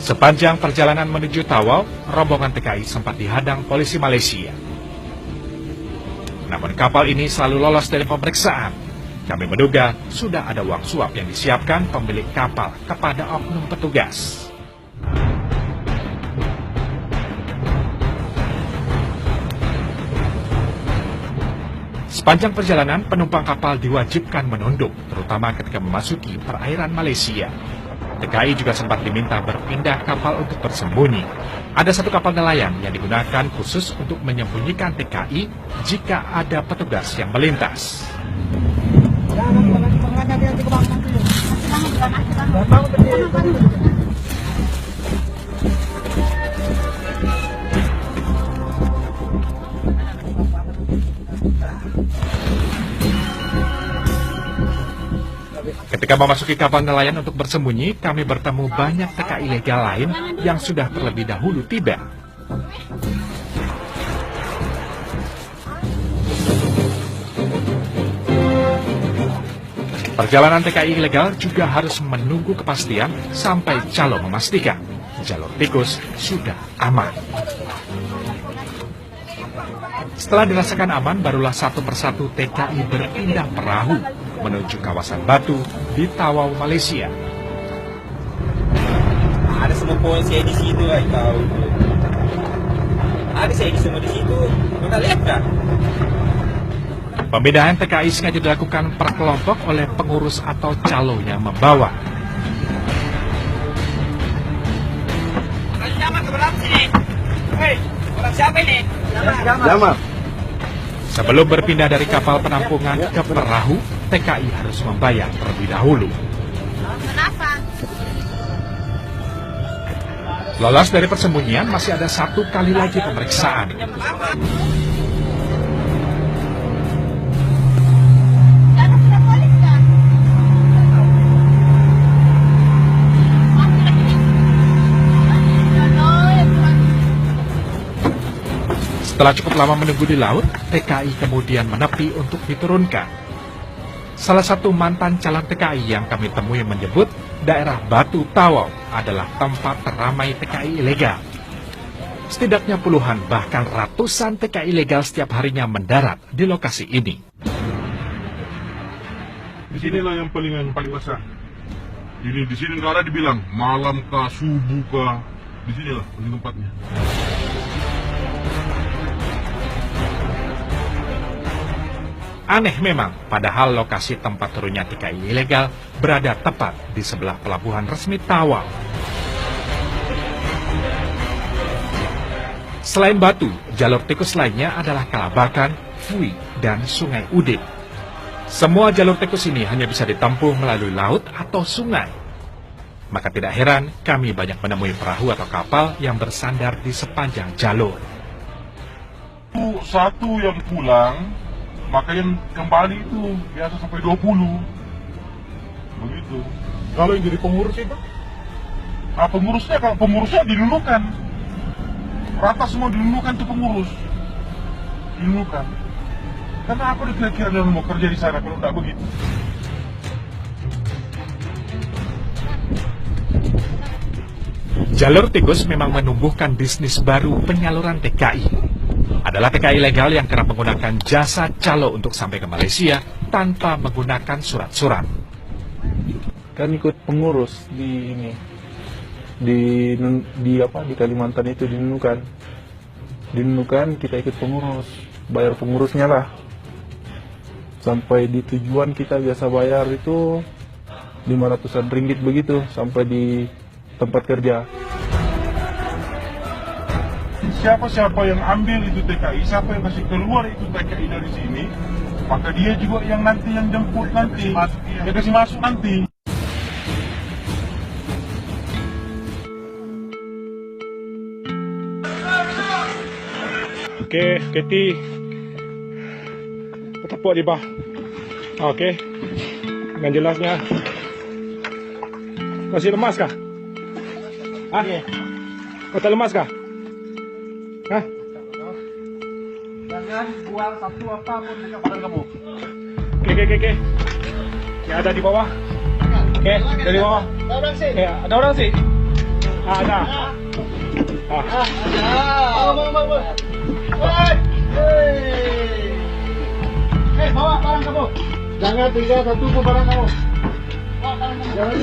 Sepanjang perjalanan menuju Tawau, rombongan TKI sempat dihadang polisi Malaysia. Namun kapal ini selalu lolos dari pemeriksaan. Kami menduga sudah ada uang suap yang disiapkan pemilik kapal kepada oknum petugas. Sepanjang perjalanan, penumpang kapal diwajibkan menunduk, terutama ketika memasuki perairan Malaysia. TKI juga sempat diminta berpindah kapal untuk bersembunyi. Ada satu kapal nelayan yang digunakan khusus untuk menyembunyikan TKI jika ada petugas yang melintas. Ketika memasuki kapal nelayan untuk bersembunyi, kami bertemu banyak TKI ilegal lain yang sudah terlebih dahulu tiba. Perjalanan TKI ilegal juga harus menunggu kepastian sampai calo memastikan jalur tikus sudah aman. Setelah dirasakan aman, barulah satu persatu TKI berpindah perahu menuju kawasan Batu di Tawau, Malaysia. Ada semua poin saya di situ, tahu. Ada saya semua di situ, kita lihat kan? Pemindahan TKI sengaja dilakukan per kelompok oleh pengurus atau calo yang membawa. Orang keberapa sini? Hei, orang siapa ini? Jamal. Sebelum berpindah dari kapal penampungan ke perahu, TKI harus membayar terlebih dahulu. Kenapa? Lolos dari persembunyian, masih ada satu kali lagi pemeriksaan. Setelah cukup lama menunggu di laut, TKI kemudian menepi untuk diturunkan. Salah satu mantan calon TKI yang kami temui menyebut daerah Batu Tawau adalah tempat teramai TKI ilegal. Setidaknya puluhan bahkan ratusan TKI ilegal setiap harinya mendarat di lokasi ini. Di sinilah yang paling besar. Di sini nggak ada dibilang malam kah, subuh kah. Di sinilah paling tempatnya. Aneh memang, padahal lokasi tempat turunnya TKI ilegal berada tepat di sebelah pelabuhan resmi Tawau. Selain Batu, jalur tikus lainnya adalah Kalabakan, Fui, dan Sungai Udin. Semua jalur tikus ini hanya bisa ditempuh melalui laut atau sungai. Maka tidak heran kami banyak menemui perahu atau kapal yang bersandar di sepanjang jalur. Satu yang pulang, maka yang kembali itu biasa sampai 20. Begitu. Kalau yang jadi pengurus itu? Kalau pengurusnya dilulukan. Rata semua dilulukan itu pengurus. Dilulukan. Karena aku dikira-kira dia mau kerja di sana kalau tidak begitu. Jalur tikus memang menumbuhkan bisnis baru penyaluran TKI. Adalah TKI ilegal yang kerap menggunakan jasa calo untuk sampai ke Malaysia tanpa menggunakan surat-surat. Kan ikut pengurus di ini di Kalimantan itu di Nunukan kita ikut pengurus, bayar pengurusnya lah. Sampai di tujuan kita biasa bayar itu 500-an ringgit begitu sampai di tempat kerja. Siapa-siapa yang ambil itu TKI, siapa yang kasih keluar itu TKI dari sini, maka dia juga yang nanti yang jemput nanti, dia kasih masuk nanti. Oke, Keti ketepuk di bawah. Oke, dengan jelasnya. Masih lemas kah? Hah? Kau tak lemas kah? Hah? Jangan buang satu apapun dekat badan kamu. Oke. Yang ada di bawah. Oke, dari bawah. Ada orang sih. Ada orang sih. Ada. Bawa barang kamu. Jangan tinggal satu pun barang kamu. Jangan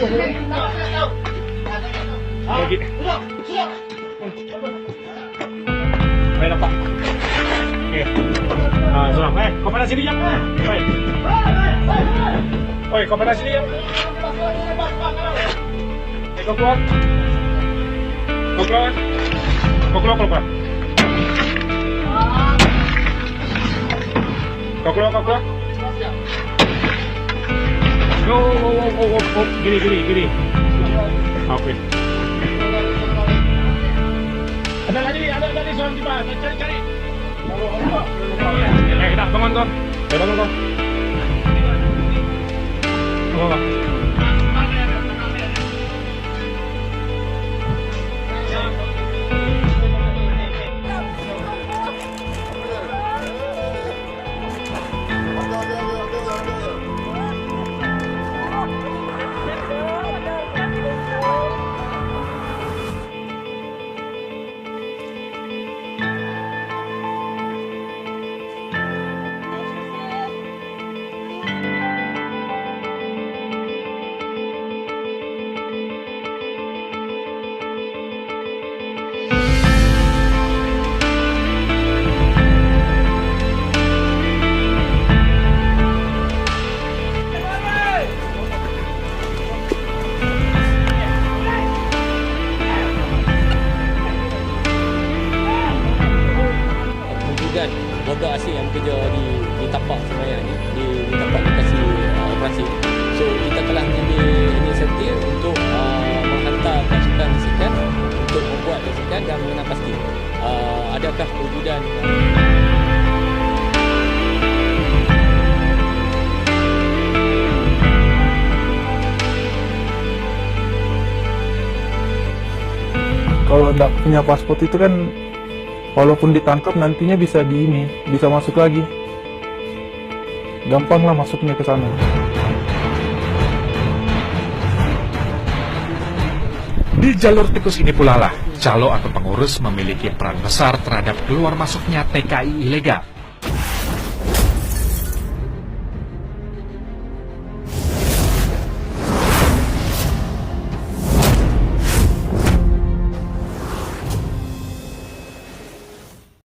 Lagi. Baik, Pak. Oke. Salam. Kau pada sini jam. Baik. Oi, kau pada sini jam. Kau keluar. Kau keluar. Kau keluar, kau keluar. Kau keluar, kau keluar. Gini. Oke. Ada lagi soal tiba. Cari. Dah bangun kau. Bangun kau. Bangun. Dan warga asing yang bekerja di tapak sebenarnya di tapak lokasi operasi. So kita telah mengambil inisiatif untuk menghantar pasukan basikal untuk membuat basikal dan mengenal pasti adakah kewujudan Kalau tidak punya paspor itu kan walaupun ditangkap nantinya bisa bisa masuk lagi. Gampang lah masuknya ke sana. Di jalur tikus ini pula lah, calo atau pengurus memiliki peran besar terhadap keluar masuknya TKI ilegal.